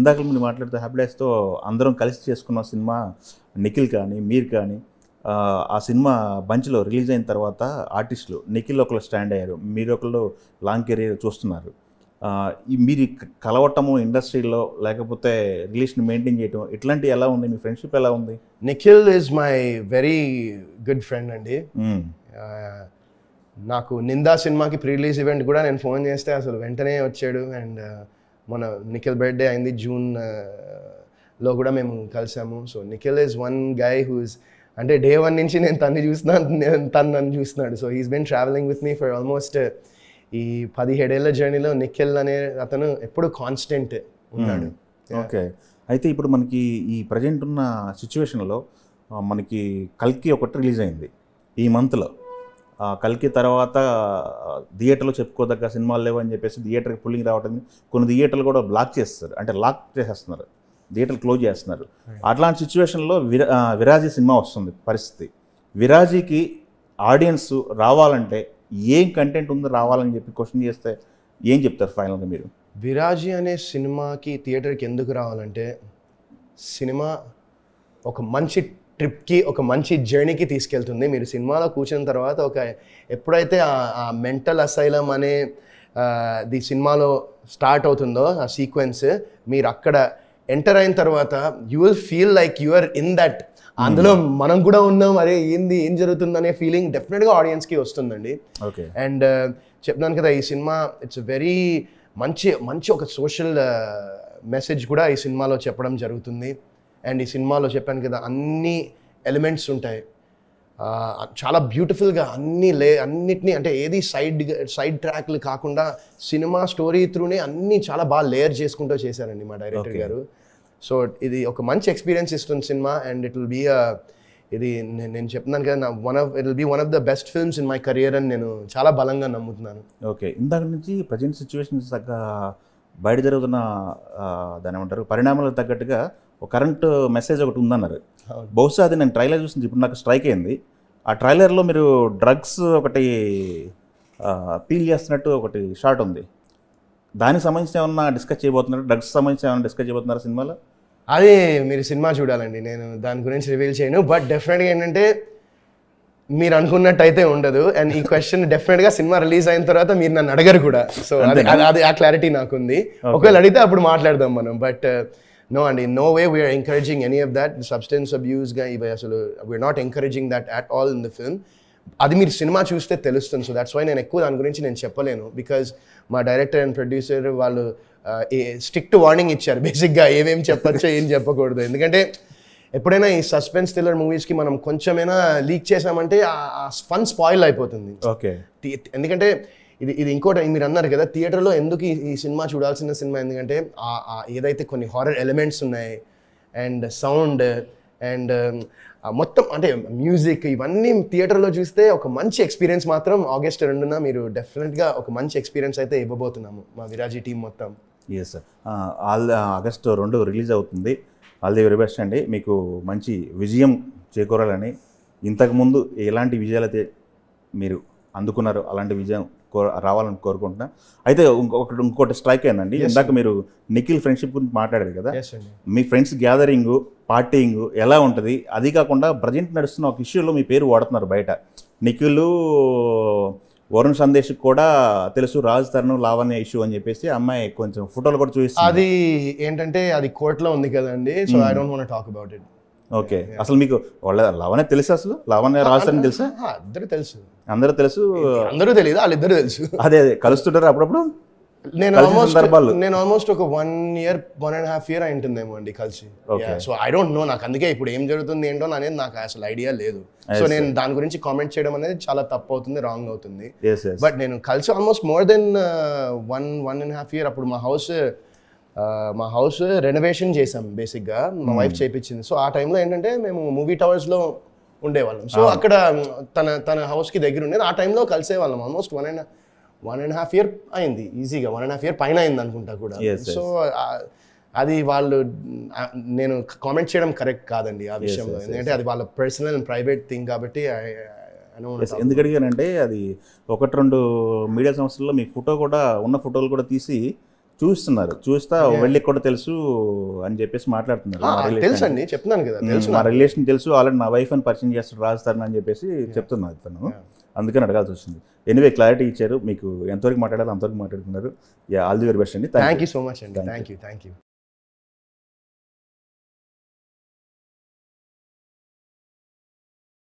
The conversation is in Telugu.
ఇందాక మీరు మాట్లాడుతూ హ్యాపీ డేస్‌తో అందరం కలిసి చేసుకున్న సినిమా 'నిఖిల్' కానీ, మీరు కానీ ఆ సినిమా బంచ్‌లో రిలీజ్ అయిన తర్వాత ఆర్టిస్టులు 'నిఖిల్' ఒకళ్ళు స్టాండ్ అయ్యారు. మీరొకళ్ళు లాంగ్ కెరీర్ చూస్తున్నారు. ఈ మీరు కలవటము ఇండస్ట్రీలో లేకపోతే రిలేషన్ మెయింటైన్ చేయటం ఇట్లాంటివి ఎలా ఉంది? మీ ఫ్రెండ్‌షిప్ ఎలా ఉంది? Nikhil is my very good friend అండి. నాకు 'నిందా' సినిమాకి ప్రీ రిలీజ్ ఈవెంట్ కూడా నేను ఫోన్ చేస్తే అసలు వెంటనే వచ్చాడు. అండ్ మన నిఖిల్ బర్త్డే అయింది జూన్ లో కూడా మేము కలిసాము. So Nikhil is one guy who's అంటే డే 1 నుంచి నేను తన్ని చూస్తున్నాను, తను నన్ను చూస్తున్నాడు. So he's been travelling with me for almost ఈ 17 ఏళ్ల జర్నీలో నిఖిల్ అనే అతను ఎప్పుడు కాన్స్టెంట్ ఉన్నాడు. ఓకే. అయితే ఇప్పుడు మనకి ఈ ప్రజెంట్ ఉన్న సిచ్యువేషన్లో మనకి 'కల్కి' ఒకటి రిలీజ్ అయింది ఈ మంత్లో. 'కల్కి' తర్వాత థియేటర్లో చెప్పుకోదగ్గ సినిమాలు లేవు అని చెప్పేసి థియేటర్కి పుల్లింగ్ రావటం, కొన్ని థియేటర్లు కూడా బ్లాక్ చేస్తారు, అంటే లాక్ చేసేస్తున్నారు, థియేటర్లు క్లోజ్ చేస్తున్నారు. అట్లాంటి సిచ్యువేషన్లో 'విరాజీ' సినిమా వస్తుంది పరిస్థితి. 'విరాజీకి' ఆడియన్స్ రావాలంటే ఏం కంటెంట్ ఉందో రావాలని చెప్పి క్వశ్చన్ చేస్తే ఏం చెప్తారు ఫైనల్గా మీరు? 'విరాజీ' అనే సినిమాకి థియేటర్కి ఎందుకు రావాలంటే, సినిమా ఒక మంచి ట్రిప్కి, ఒక మంచి జర్నీకి తీసుకెళ్తుంది. మీరు సినిమాలో కూర్చున్న తర్వాత ఎప్పుడైతే ఆ మెంటల్ అసైలం అనే ది సినిమాలో స్టార్ట్ అవుతుందో ఆ సీక్వెన్స్, మీరు అక్కడ ఎంటర్ అయిన తర్వాత you will feel like you are in that, అందులో మనం కూడా ఉన్నాం, అరే ఏంది ఏం జరుగుతుంది అనే ఫీలింగ్ డెఫినెట్గా ఆడియన్స్కి వస్తుందండి. ఓకే. అండ్ చెప్తున్నాను కదా, ఈ సినిమా ఇట్స్ వెరీ మంచి ఒక సోషల్ మెసేజ్ కూడా ఈ సినిమాలో చెప్పడం జరుగుతుంది. అండ్ ఈ సినిమాలో చెప్పాను కదా అన్ని ఎలిమెంట్స్ ఉంటాయి, చాలా బ్యూటిఫుల్గా అన్నిటినీ, అంటే ఏది సైడ్ ట్రాక్లు కాకుండా సినిమా స్టోరీ త్రూనే అన్నీ చాలా బాగా లేయర్ చేసుకుంటూ చేశారండి మా డైరెక్టర్ గారు. సో ఇది ఒక మంచి ఎక్స్పీరియన్స్ ఇస్తుంది సినిమా. అండ్ ఇట్ విల్ బీ ఇది నేను చెప్తున్నాను కదా, it will be one of the best films in my career అని నేను చాలా బలంగా నమ్ముతున్నాను. ఓకే. ఇందాక నుంచి ప్రజెంట్ సిచ్యువేషన్స్ తగ్గ బయట జరుగుతున్న దాని ఏమంటారు పరిణామాలకు తగ్గట్టుగా ఒక కరెంట్ మెసేజ్ ఒకటి ఉందన్నారు. బహుశా అది నేను ట్రైలర్ చూసింది, ఇప్పుడు నాకు స్ట్రైక్ అయింది. ఆ ట్రైలర్లో మీరు డ్రగ్స్ ఒకటి పీల్ చేస్తున్నట్టు ఒకటి షాట్ ఉంది. దానికి సంబంధించి ఏమన్నా డిస్కస్ చేయబోతున్నారు? డ్రగ్స్ సంబంధించి ఏమన్నా డిస్కస్ చేయబోతున్నారు సినిమాలో? అది మీరు సినిమా చూడాలండి, నేను దాని గురించి రివీల్ చేయను. బట్ డెఫినెట్గా ఏంటంటే మీరు అనుకున్నట్టు అయితే ఉండదు. అండ్ ఈ క్వశ్చన్ డెఫినెట్గా సినిమా రిలీజ్ అయిన తర్వాత మీరు నన్ను అడగరు కూడా. సో అది ఆ క్లారిటీ నాకుంది. ఒకవేళ అడిగితే అప్పుడు మాట్లాడదాం మనం. బట్ నో అండి, no way we're encouraging any of that. Substance అబ్యూస్గా ఇవి అసలు we're not encouraging that at all in the film. అది మీరు సినిమా చూస్తే తెలుస్తుంది. సో దట్స్ వై నేను ఎక్కువ దాని గురించి నేను చెప్పలేను. బికాజ్ మా డైరెక్టర్ అండ్ ప్రొడ్యూసర్ వాళ్ళు స్ట్రిక్ట్ వార్నింగ్ ఇచ్చారు బేసిక్గా ఏమేమి చెప్పచ్చో ఏం చెప్పకూడదు. ఎందుకంటే ఎప్పుడైనా ఈ సస్పెన్స్ థ్రిల్లర్ మూవీస్కి మనం కొంచెమైనా లీక్ చేసామంటే ఆ ఫన్ స్పాయిల్ అయిపోతుంది. ఓకే. ఎందుకంటే ఇది ఇంకోటి మీరు అన్నారు కదా, థియేటర్లో ఎందుకు ఈ సినిమా చూడాల్సిన సినిమా, ఎందుకంటే ఏదైతే కొన్ని హారర్ ఎలిమెంట్స్ ఉన్నాయి అండ్ సౌండ్ అండ్ మొత్తం అంటే మ్యూజిక్, ఇవన్నీ థియేటర్లో చూస్తే ఒక మంచి ఎక్స్పీరియన్స్ మాత్రం August 2న మీరు డెఫినెట్గా ఒక మంచి ఎక్స్పీరియన్స్ అయితే ఇవ్వబోతున్నాము మా విరాజీ టీం మొత్తం. Yes sir. August 2 రిలీజ్ అవుతుంది. ఆల్ ది వెరీ బెస్ట్ అండి. మీకు మంచి విజయం చేకూరాలని, ఇంతకుముందు ఎలాంటి విజయాలు అయితే మీరు అందుకున్నారో అలాంటి విజయం రావాలని కోరుకుంటున్నా. అయితే ఇంకోటి స్ట్రైక్ అయిందండి. ఇందాక మీరు నిఖిల్ ఫ్రెండ్షిప్ గురించి మాట్లాడారు కదా, మీ ఫ్రెండ్స్ గ్యాదరింగ్ పార్టీయింగ్ ఎలా ఉంటుంది? అది కాకుండా ప్రజెంట్ నడుస్తున్న ఒక ఇష్యూలో మీ పేరు వాడుతున్నారు బయట. నిఖిల్ వరుణ్ సందేశ్ కూడా తెలుసు, రాజ్ తరుణ్ లావణ్య ఇష్యూ అని చెప్పేసి అమ్మాయి కొంచెం ఫోటోలు కూడా చూపిస్తుంది. అది ఏంటంటే అది కోర్టులో ఉంది కదండి. So I don't want to talk about it. Okay. అసలు మీకు వాళ్ళ లావణ్య తెలుసు? అసలు లావణ్య రాజ్ తరుణ్ తెలుసా? అందరూ తెలుసు. అందరూ తెలుసు. అందరూ తెలియదు, వాళ్ళిద్దరు తెలుసు. అదే కలుస్తుంటారు అప్పుడప్పుడు. నేను ఆల్మోస్ట్ ఒక 1.5 year అయింటుందేమో అండి కలిసి. సో ఐ డోంట్ నో, నాకు అందుకే ఇప్పుడు ఏం జరుగుతుంది ఏంటో అనేది నాకు అసలు ఐడియా లేదు. సో నేను దాని గురించి కామెంట్ చేయడం అనేది చాలా తప్పు అవుతుంది, రాంగ్ అవుతుంది. బట్ నేను కలిసి ఆల్మోస్ట్ మోర్ దెన్ 1.5 year. అప్పుడు మా హౌస్ రెనోవేషన్ చేసాం బేసిక్గా, మా వైఫ్ చేయించింది. సో ఆ టైంలో ఏంటంటే మేము మూవీ టవర్స్లో ఉండేవాళ్ళం. సో అక్కడ తన హౌస్కి దగ్గర ఉండేది. ఆ టైంలో కలిసేవాళ్ళం. ఆల్మోస్ట్ 1.5 year అయింది, ఈజీగా 1.5 year పైన అయింది అనుకుంటా కూడా. సో అది నేను కామెంట్ చేయడం కరెక్ట్ కాదండి ఆ విషయంలో, ఎందుకంటే అది వాళ్ళ పర్సనల్ అండ్ ప్రైవేట్ థింగ్ కాబట్టి. ఎందుకు అడిగానంటే అది 1-2 మీడియా సంస్థల్లో మీ ఫోటో కూడా ఉన్న ఫోటోలు కూడా తీసి చూస్తున్నారు, చూస్తా వెళ్ళి కూడా తెలుసు అని చెప్పేసి మాట్లాడుతున్నారు. తెలుసు అండి, చెప్తున్నాను కదా, తెలుసు. మా రిలేషన్ తెలుసు, ఆల్రెడీ నా వైఫ్ అని పరిచయం చేస్తాడు రాజస్థాన్ అని చెప్పేసి చెప్తున్నారు తను. అందుకని అడగాల్సి వచ్చింది. ఎనీవే క్లారిటీ ఇచ్చారు, మీకు ఎంతవరకు మాట్లాడాలో అంతవరకు మాట్లాడుకున్నారు. ఆల్ ది వెరీ బెస్ట్ అండి. థ్యాంక్ యూ సో మచ్ అండి. Thank you.